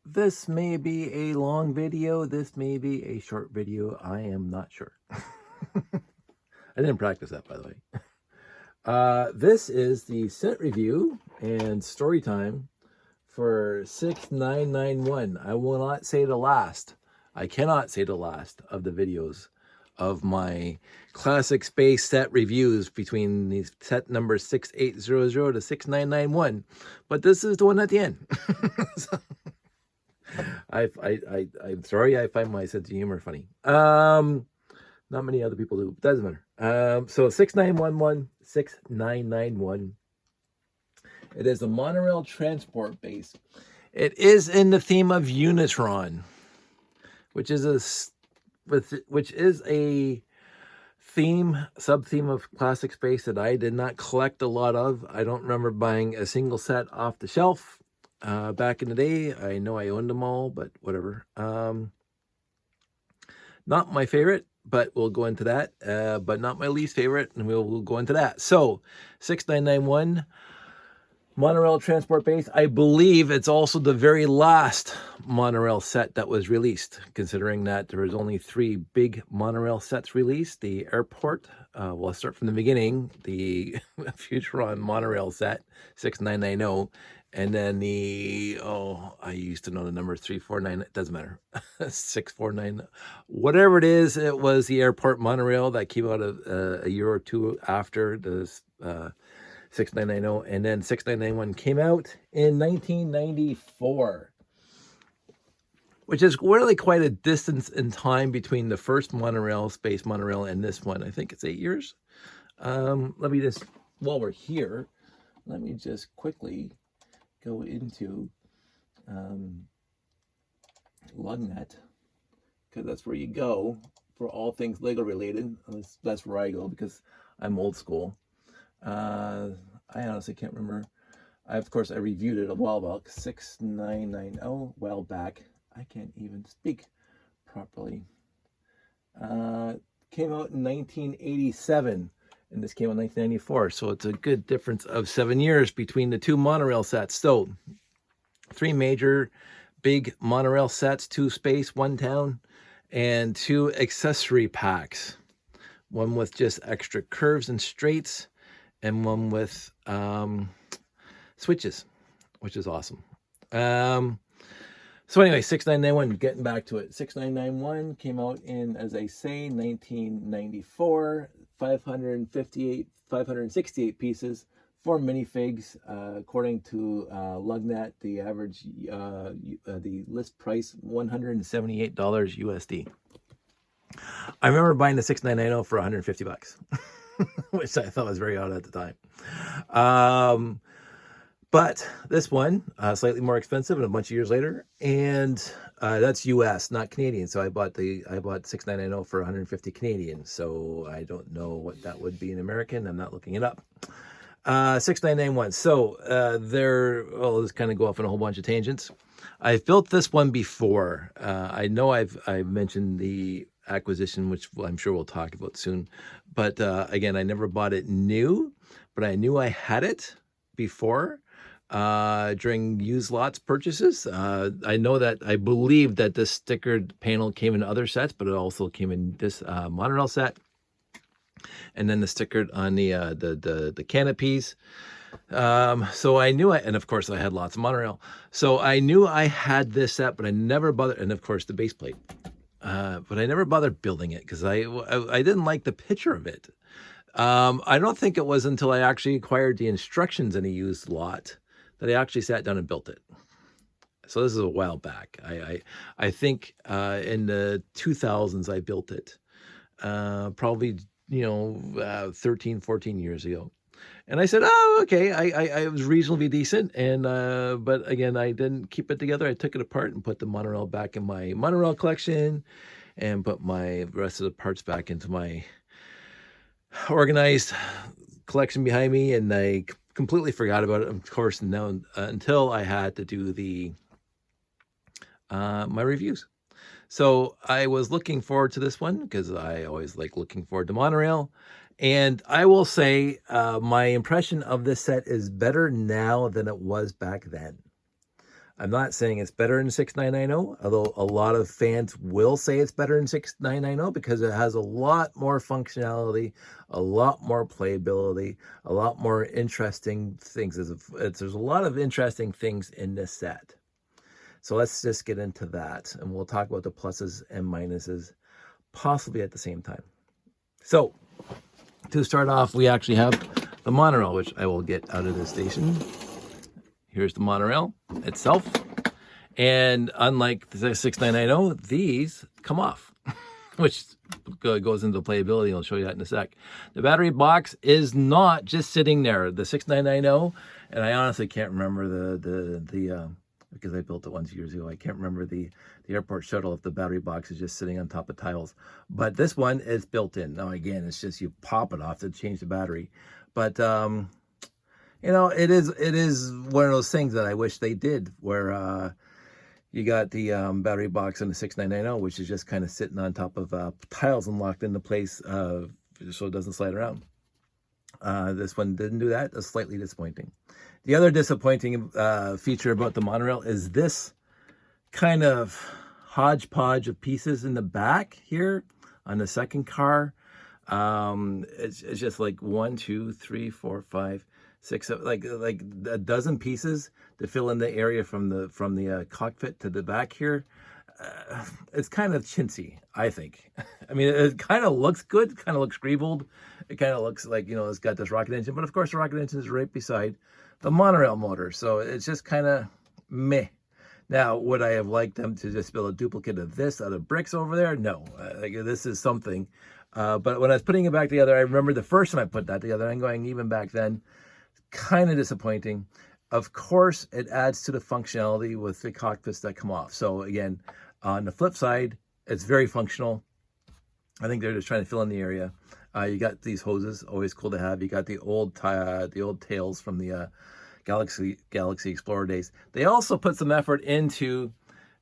This may be a long video. This may be a short video. I am not sure. I didn't practice that, by the way. This is the set review and story time for 6991. I will not say the last. I cannot say the last of the videos of my classic space set reviews between the set number 6800 to 6991. But this is the one at the end. So, I'm sorry, I find my sense of humor funny. Not many other people do. Doesn't matter. So 6911, 6991. It is a monorail transport base. It is in the theme of Unitron, which is a sub-theme of classic space that I did not collect a lot of. I don't remember buying a single set off the shelf back in the day. I know I owned them all, but whatever. Not my favorite, but we'll go into that. But not my least favorite, and we'll go into that. So 6991 monorail transport base. I believe it's also the very last monorail set that was released, considering that there was only 3 big monorail sets released. The airport, well, I'll start from the beginning, the Futuron monorail set, 6990, and then the, I used to know the number 349, it doesn't matter, 649, whatever it is, it was the airport monorail that came out of a year or two after the 6990, and then 6991 came out in 1994, which is really quite a distance in time between the first monorail, space monorail, and this one. I think it's 8 years. Let me just, while we're here, let me just quickly go into LugNet, because that's where you go for all things Lego related. That's where I go because I'm old school. I honestly can't remember. Of course, I reviewed it a while back. 6990, while back. I can't even speak properly. Came out in 1987, and this came out in 1994. So it's a good difference of 7 years between the 2 monorail sets. So 3 major big monorail sets, 2 space, 1 town, and 2 accessory packs. One with just extra curves and straights, and one with switches, which is awesome. So anyway, 6991, getting back to it. 6991 came out in, as I say, 1994, 568 pieces, 4 minifigs. According to LugNet, the average, the list price, $178 USD. I remember buying the 6990 for 150 bucks, which I thought was very odd at the time. But this one, slightly more expensive and a bunch of years later, and that's US, not Canadian. So I bought 6990 for 150 Canadian. So I don't know what that would be in American. I'm not looking it up. 6991. So I'll just kind of go off on a whole bunch of tangents. I've built this one before. I know I've mentioned the acquisition, which I'm sure we'll talk about soon. But again, I never bought it new, but I knew I had it before during used lots purchases. I believe that this stickered panel came in other sets, but it also came in this monorail set. And then the stickered on the canopies. So I knew and of course I had lots of monorail. So I knew I had this set, but I never bothered, and of course the base plate. But I never bothered building it because I didn't like the picture of it. I don't think it was until I actually acquired the instructions in a used lot that I actually sat down and built it. So this is a while back. I think in the 2000s I built it. Probably 13, 14 years ago. And I said, oh, okay, I was reasonably decent. And but again, I didn't keep it together. I took it apart and put the monorail back in my monorail collection and put my rest of the parts back into my organized collection behind me. And I completely forgot about it, of course, now until I had to do the my reviews. So I was looking forward to this one because I always like looking forward to monorail. And I will say my impression of this set is better now than it was back then. I'm not saying it's better than 6990, although a lot of fans will say it's better than 6990 because it has a lot more functionality, a lot more playability, a lot more interesting things. There's a lot of interesting things in this set. So let's just get into that, and we'll talk about the pluses and minuses possibly at the same time. So to start off, we actually have the monorail, which I will get out of the station. Here's the monorail itself. And unlike the 6990, these come off, which goes into playability. I'll show you that in a sec. The battery box is not just sitting there. The 6990, and I honestly can't remember the because I built it once years ago. I can't remember the airport shuttle if the battery box is just sitting on top of tiles. But this one is built in. Now, again, it's just you pop it off to change the battery. But you know, it is one of those things that I wish they did, where you got the battery box in the 6990, which is just kind of sitting on top of tiles and locked into place so it doesn't slide around. This one didn't do that. That's slightly disappointing. The other disappointing feature about the monorail is this kind of hodgepodge of pieces in the back here on the second car. It's just like 1, 2, 3, 4, 5, 6, like a dozen pieces to fill in the area from the cockpit to the back here. It's kind of chintzy, I think. I mean, it kind of looks good, kind of looks greebled. It kind of looks like, you know, it's got this rocket engine, but of course the rocket engine is right beside the monorail motor, so it's just kind of meh. Now, would I have liked them to just build a duplicate of this out of bricks over there? No, like, this is something. But when I was putting it back together, I remember the first time I put that together, I'm going, even back then, kind of disappointing. Of course, it adds to the functionality with the cockpits that come off. So again, on the flip side, it's very functional. I think they're just trying to fill in the area. You got these hoses, always cool to have. You got the old tails from the Galaxy Explorer days. They also put some effort into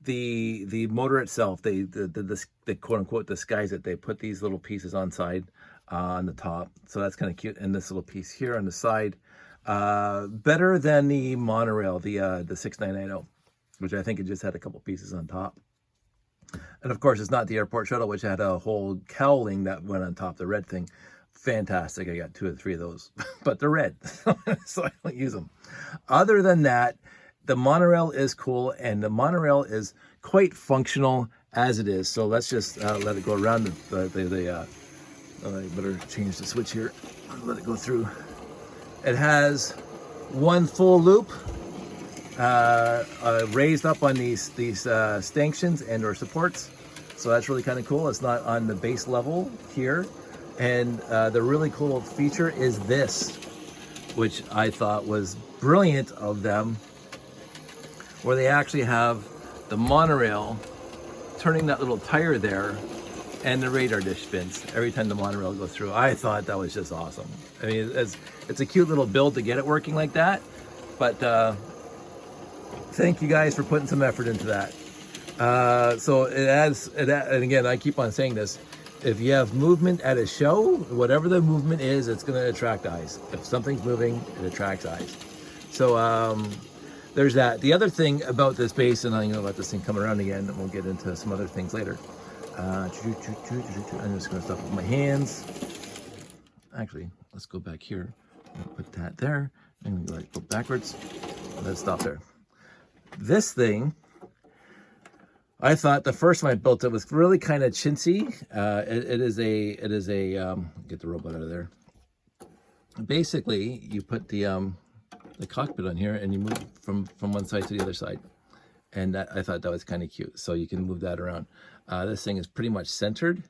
the motor itself. They quote unquote disguise it. They put these little pieces on the top, so that's kind of cute. And this little piece here on the side, better than the monorail, the 6990, which I think it just had a couple pieces on top. And of course, it's not the airport shuttle, which had a whole cowling that went on top, the red thing. Fantastic. I got 2 or 3 of those, but they're red, so I don't use them. Other than that, the monorail is cool, and the monorail is quite functional as it is. So let's just let it go around I better change the switch here. Let it go through. It has one full loop raised up on these stanchions and or supports, so that's really kind of cool. It's not on the base level here. And the really cool feature is this, which I thought was brilliant of them, where they actually have the monorail turning that little tire there, and the radar dish spins every time the monorail goes through. I thought that was just awesome. I mean, it's a cute little build to get it working like that, but thank you guys for putting some effort into that. So it adds, and again, I keep on saying this, if you have movement at a show, whatever the movement is, it's going to attract eyes. If something's moving, it attracts eyes. So there's that. The other thing about this base, and I'm going to let this thing come around again, and we'll get into some other things later. I'm just going to stop with my hands. Actually, let's go back here. I'll put that there, and let it go backwards. Let's stop there. This thing, I thought the first time I built it was really kind of chintzy. It is a get the robot out of there. Basically, you put the cockpit on here and you move from one side to the other side, and I thought that was kind of cute. So you can move that around. This thing is pretty much centered,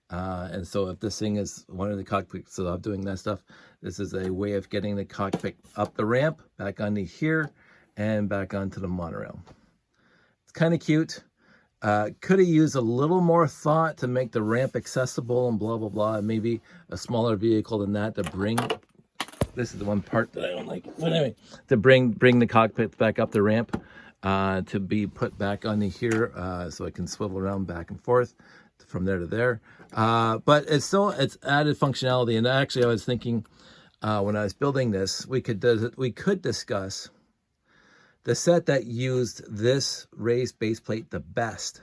and so if this thing is one of the cockpits, so I'm doing that stuff. This is a way of getting the cockpit up the ramp, back onto here, and back onto the monorail. It's kind of cute. Could have used a little more thought to make the ramp accessible and blah, blah, blah. And maybe a smaller vehicle than that to bring, this is the one part that I don't like. But anyway, to bring the cockpit back up the ramp, to be put back on here, so it can swivel around back and forth from there to there. But it's added functionality. And actually I was thinking, when I was building this, we could discuss the set that used this raised base plate the best.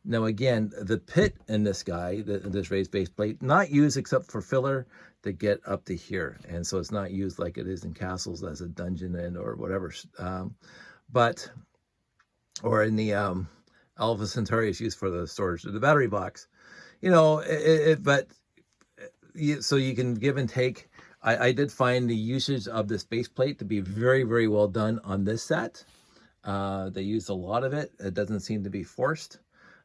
Now again, the pit in this guy, this raised base plate, not used except for filler to get up to here. And so it's not used like it is in castles as a dungeon and or whatever. Or in the Alpha Centauri is used for the storage of the battery box. You know, so you can give and take. I did find the usage of this base plate to be very, very well done on this set. They used a lot of it. It doesn't seem to be forced.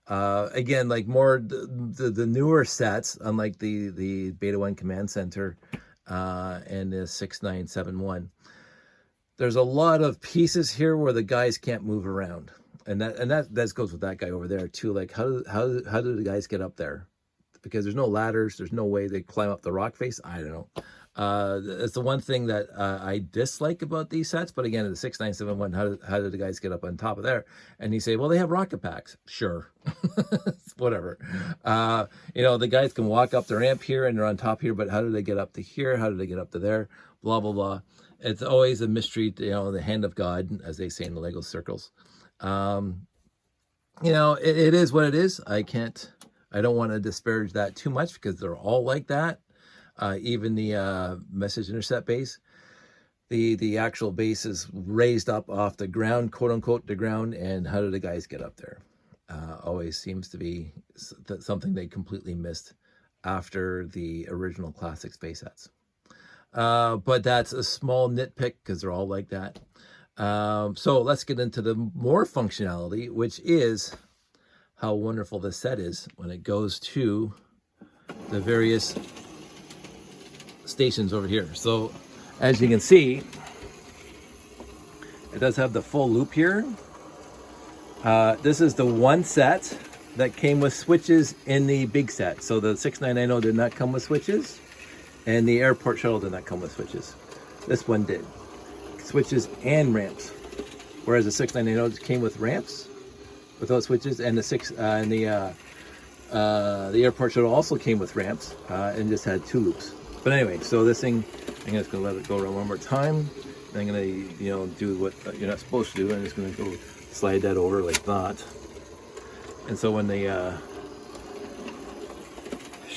Again, like more the newer sets, unlike the Beta 1 Command Center and the 6971, there's a lot of pieces here where the guys can't move around, and that goes with that guy over there too. Like how do the guys get up there? Because there's no ladders, there's no way they climb up the rock face. I don't know. It's the one thing that I dislike about these sets. But again, in the 6971, how did the guys get up on top of there? And you say, well, they have rocket packs. Sure. Whatever. You know, the guys can walk up the ramp here and they're on top here, but how do they get up to here? How do they get up to there? Blah, blah, blah. It's always a mystery, you know, the hand of God, as they say in the Lego circles. You know, it is what it is. I don't want to disparage that too much because they're all like that. Even the message intercept base, the actual base is raised up off the ground, quote unquote, the ground. And how do the guys get up there? Always seems to be something they completely missed after the original classic space sets. But that's a small nitpick because they're all like that. So let's get into the more functionality, which is how wonderful this set is when it goes to the various stations over here. So as you can see, it does have the full loop here. This is the one set that came with switches in the big set. So the 6990 did not come with switches, and the airport shuttle did not come with switches. This one did. Switches and ramps. Whereas the 6990 came with ramps without switches, and the airport shuttle also came with ramps and just had 2 loops. But anyway, so this thing, I'm just gonna let it go around one more time. And I'm gonna, you know, do what you're not supposed to do. I'm just gonna go slide that over like that. And so when the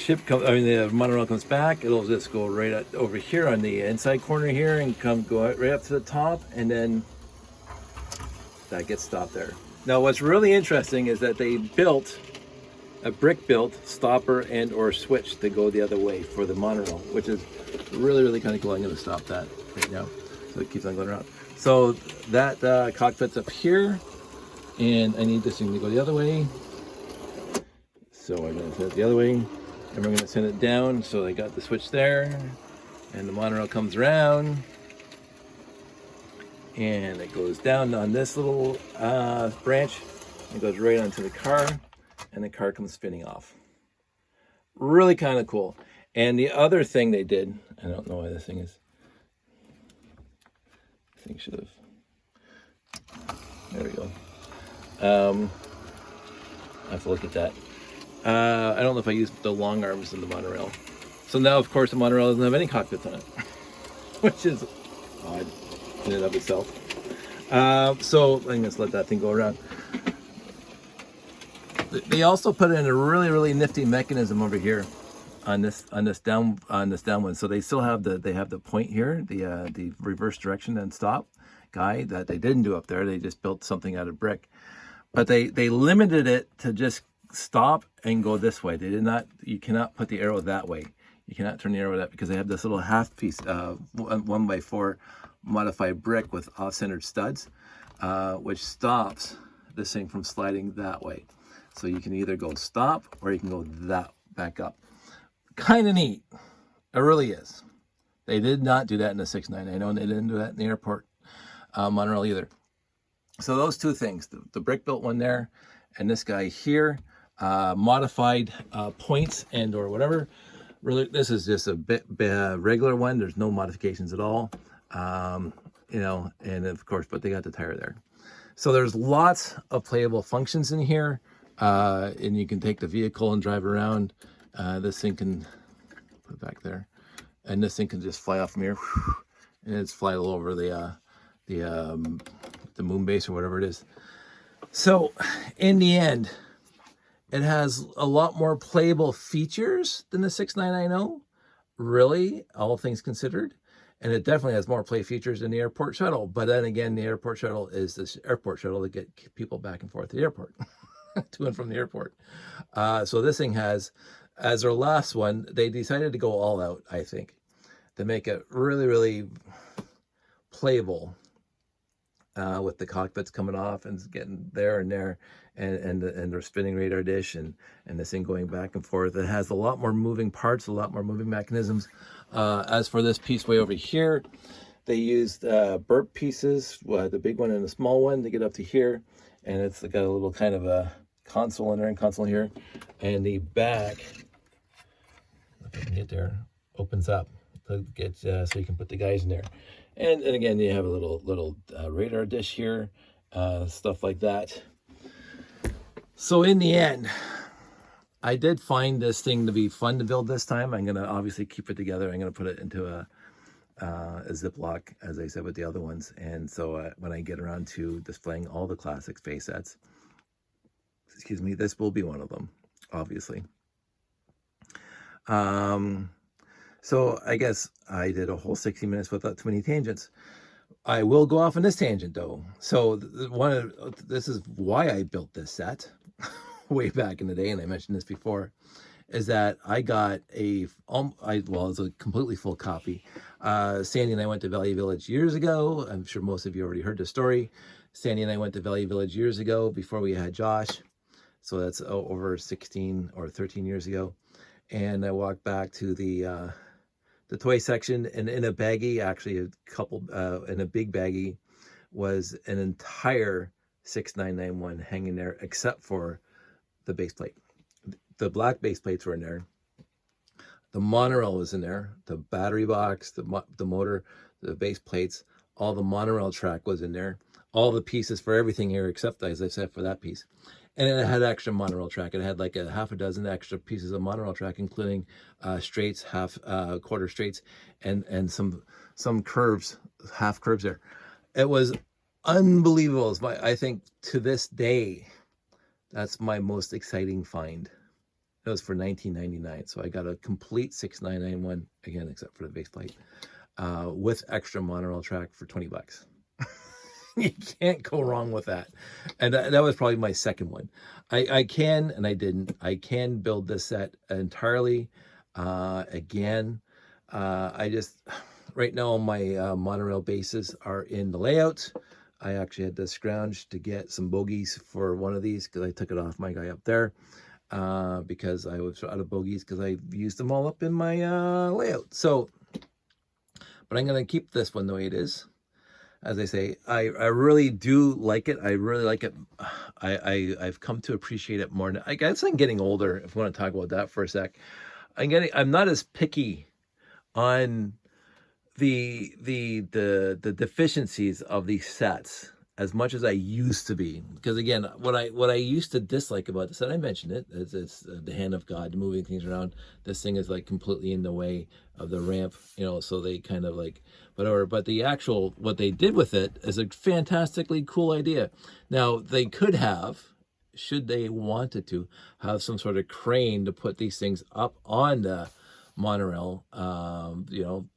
the monorail comes back, it'll just go right over here on the inside corner here and go right up to the top, and then that gets stopped there. Now, what's really interesting is that they built a brick-built stopper and or switch to go the other way for the monorail, which is really, really kind of cool. I'm going to stop that right now, so it keeps on going around. So that cockpit's up here, and I need this thing to go the other way. So I'm going to send it the other way, and we're going to send it down. So I got the switch there, and the monorail comes around, and it goes down on this little branch. It goes right onto the car, and the car comes spinning off. Really kind of cool. And the other thing they did, I don't know why this thing is, I think should have, there we go. I have to look at that. I don't know if I used the long arms in the monorail. So now, of course, the monorail doesn't have any cockpits on it, which is odd in and of itself. So I'm just let that thing go around. They also put in a really, really nifty mechanism over here on this down one. So they still have the point here, the reverse direction and stop guy that they didn't do up there. They just built something out of brick, but they limited it to just stop and go this way. They did not. You cannot put the arrow that way. You cannot turn the arrow that, because they have this little half piece 1x4 modified brick with off-centered studs, which stops this thing from sliding that way. So you can either go stop or you can go that back up. Kind of neat. It really is. They did not do that in the 6990, and they didn't do that in the airport monorail either. So those two things, the brick built one there and this guy here, modified points and or whatever. Really, this is just a regular one. There's no modifications at all. You know, and of course, but they got the tire there. So there's lots of playable functions in here. And you can take the vehicle and drive around. This thing can put it back there, and this thing can just fly off from here, and it's fly all over the the moon base or whatever it is. So in the end, it has a lot more playable features than the 6990, really, all things considered. And it definitely has more play features than the airport shuttle. But then again, the airport shuttle is this airport shuttle to get people back and forth to the airport, to and from the airport. So this thing has, as their last one, they decided to go all out, I think, to make it really, really playable, with the cockpits coming off and getting there and there, and their spinning radar dish, and this thing going back and forth. It has a lot more moving parts, a lot more moving mechanisms. As for this piece way over here, they used burp pieces, the big one and the small one, to get up to here, and it's got a little kind of a console in there and console here, and the back, if I can get there, opens up to get so you can put the guys in there. And again, you have a little radar dish here, stuff like that. So in the end, I did find this thing to be fun to build this time. I'm going to obviously keep it together. I'm going to put it into a Ziploc, as I said with the other ones. And so when I get around to displaying all the classic space sets, excuse me, this will be one of them, obviously. So I guess I did a whole 60 minutes without too many tangents. I will go off on this tangent though. So this is why I built this set way back in the day, and I mentioned this before, is that I got it's a completely full copy. Sandy and I went to Valley Village years ago. I'm sure most of you already heard the story. Sandy and I went to Valley Village years ago before we had Josh. So that's over 16 or 13 years ago. And I walked back to the toy section, and in a baggie, actually a couple, in a big baggie, was an entire 6991 hanging there, except for the base plate. The black base plates were in there. The monorail was in there. The battery box, the motor, the base plates, all the monorail track was in there. All the pieces for everything here, except, as I said, for that piece. And it had extra monorail track. It had like a half a dozen extra pieces of monorail track, including straights, quarter straights, and some curves, half curves there. It was unbelievable. I think to this day, that's my most exciting find. It was for $19.99, so I got a complete 6991 again, except for the base plate, with extra monorail track for $20. You can't go wrong with that. And that was probably my second one. I can, and I didn't, I can build this set entirely again. I just, right now my monorail bases are in the layout. I actually had to scrounge to get some bogies for one of these, because I took it off my guy up there, because I was out of bogies because I used them all up in my layout. So, but I'm going to keep this one the way it is. As I say, I really do like it. I really like it. I've come to appreciate it more. I guess I'm getting older, if we want to talk about that for a sec. I'm not as picky on the deficiencies of these sets as much as I used to be. Because again, what I used to dislike about the set, I mentioned it, it's the hand of God moving things around. This thing is like completely in the way of the ramp, so they kind of like whatever. But the actual, what they did with it is a fantastically cool idea. Now, they could have, should they wanted to, have some sort of crane to put these things up on the monorail,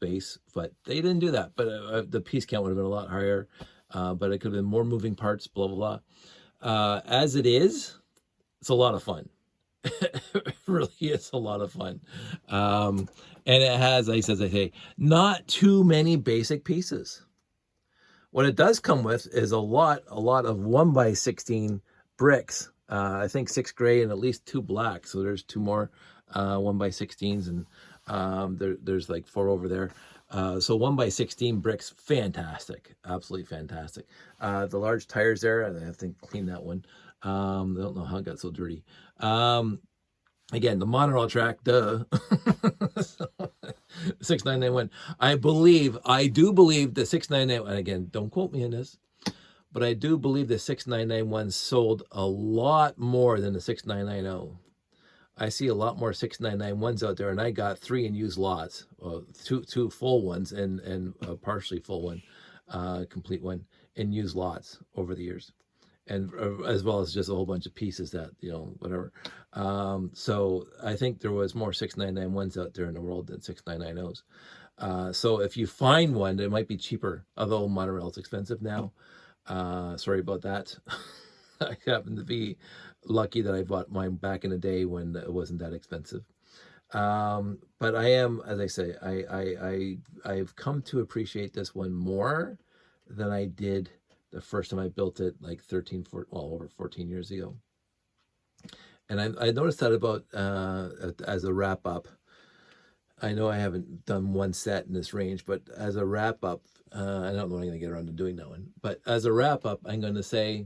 base, but they didn't do that. But the piece count would have been a lot higher. But it could have been more moving parts, blah, blah, blah. As it is, it's a lot of fun. It really is a lot of fun. And it has, as I say, not too many basic pieces. What it does come with is a lot of 1x16 bricks. I think 6 gray and at least 2 black. So there's 2 more 1x16s, and there's like 4 over there. So 1x16 bricks, fantastic, absolutely fantastic. The large tires there, I have to clean that one. I don't know how it got so dirty. Again, the monorail track, duh. 6991. I do believe the 6991, and again, don't quote me on this, but I do believe the 6991 sold a lot more than the 6990. I see a lot more 6991s out there, and I got 3 in used lots, two full ones and a partially full one, complete one, in used lots over the years, and as well as just a whole bunch of pieces that, whatever. So I think there was more 6991s out there in the world than 6990s. So if you find one, it might be cheaper, although monorail is expensive now. Sorry about that. I happen to be lucky that I bought mine back in the day when it wasn't that expensive. But I am, as I say, I've come to appreciate this one more than I did the first time I built it, like 13, 14, well, over 14 years ago. And I noticed that about, as a wrap up, I know I haven't done one set in this range, but as a wrap up, I don't know when I'm going to get around to doing that one, but as a wrap up, I'm going to say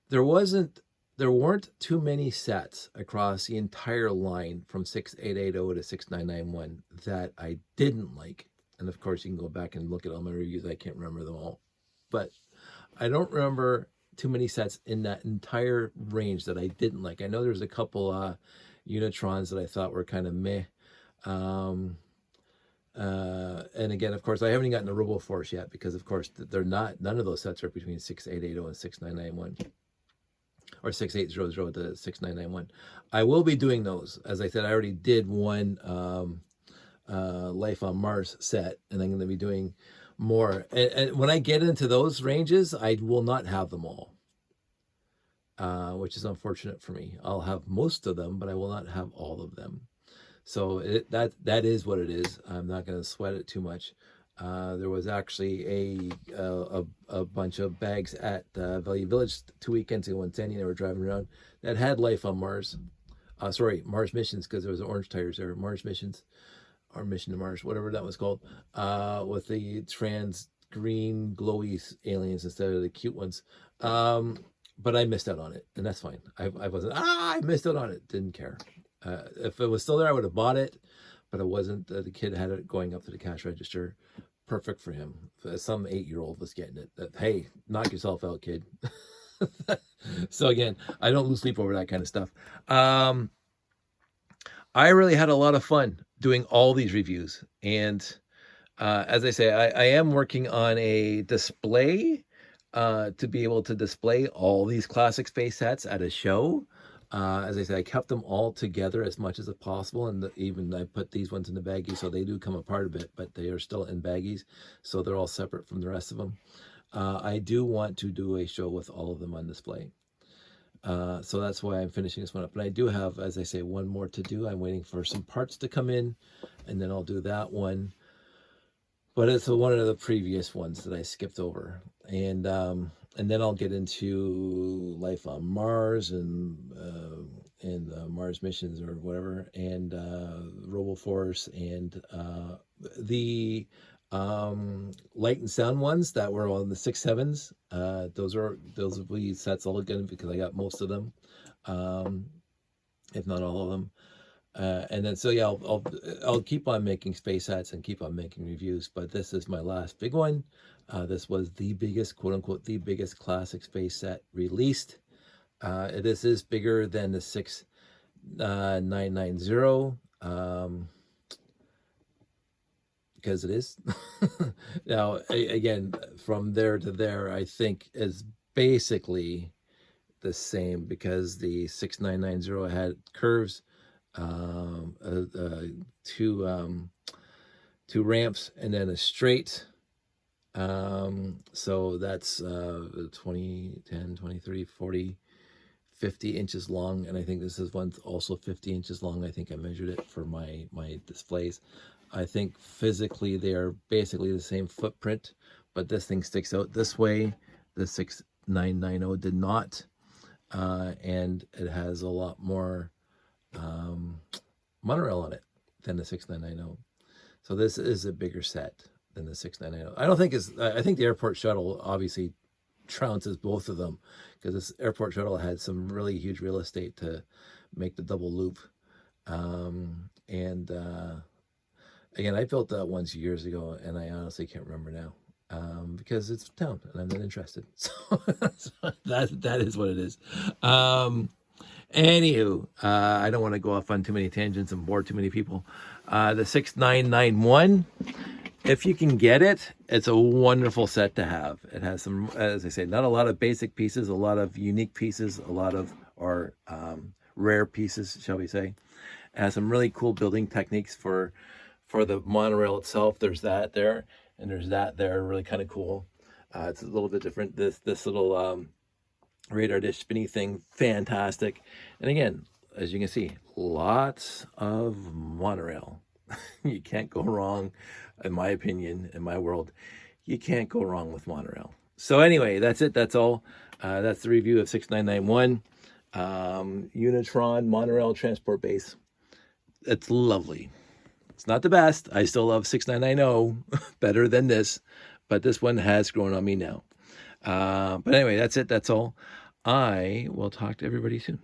there weren't too many sets across the entire line from 6880 to 6991 that I didn't like. And of course, you can go back and look at all my reviews. I can't remember them all, but I don't remember too many sets in that entire range that I didn't like. I know there's a couple Unitrons that I thought were kind of meh. And again, of course, I haven't gotten the Robo Force yet because, of course, none of those sets are between 6880 and 6991. Or 6800 to 6991. I will be doing those. As I said, I already did one Life on Mars set, and I'm going to be doing more. And when I get into those ranges, I will not have them all, which is unfortunate for me. I'll have most of them, but I will not have all of them. So that is what it is. I'm not going to sweat it too much. There was actually a bunch of bags at Value Village 2 weekends ago in Sandy. They were driving around that had Life on Mars. Mars Missions, because there was orange tires there. Mars Missions, or Mission to Mars, whatever that was called, with the trans green glowy aliens instead of the cute ones. But I missed out on it, and that's fine. I wasn't. I missed out on it. Didn't care. If it was still there, I would have bought it. But it wasn't. The kid had it going up to the cash register. Perfect for him. Some 8-year-old was getting it. Hey, knock yourself out, kid. So again, I don't lose sleep over that kind of stuff. I really had a lot of fun doing all these reviews. And as I say, I am working on a display to be able to display all these classic space sets at a show. As I said, I kept them all together as much as possible, and even I put these ones in the baggies, so they do come apart a bit, but they are still in baggies, so they're all separate from the rest of them. I do want to do a show with all of them on display, so that's why I'm finishing this one up. And I do have, as I say, one more to do. I'm waiting for some parts to come in, and then I'll do that one. But it's one of the previous ones that I skipped over, and then I'll get into Life on Mars and Mars Missions or whatever, and Robo Force, and the Light and Sound ones that were on the 6.7s. Those will be sets all again because I got most of them, if not all of them. And then so yeah, I'll keep on making space sets and keep on making reviews, but this is my last big one. This was the biggest, quote unquote, the biggest classic space set released. This is bigger than the 6990, because it is. Now, again, from there to there, I think is basically the same, because the 6990 had curves, two ramps, and then a straight. So that's 20, 10, 23, 40, 50 inches long, and I think this is one's also 50 inches long. I think I measured it for my displays. I think physically they are basically the same footprint, but this thing sticks out this way. The 6990 did not, and it has a lot more monorail on it than the 6990. So this is a bigger set than the 6990. I don't think I think the airport shuttle obviously trounces both of them, because this airport shuttle had some really huge real estate to make the double loop. Again, I built that once years ago, and I honestly can't remember now, because it's down and I'm not interested. So, that is what it is. Anywho, I don't want to go off on too many tangents and bore too many people. The 6991 If you can get it, it's a wonderful set to have. It has some, as I say, not a lot of basic pieces, a lot of unique pieces, a lot of or rare pieces, shall we say. It has some really cool building techniques for the monorail itself. There's that there, and there's that there. Really kind of cool. It's a little bit different. This little radar dish spinny thing, fantastic. And again, as you can see, lots of monorail. You can't go wrong, in my opinion, in my world. You can't go wrong with monorail. So anyway, that's it. That's all. That's the review of 6991 Unitron Monorail Transport Base. It's lovely. It's not the best. I still love 6990 better than this, but this one has grown on me now. But anyway, that's it. That's all. I will talk to everybody soon.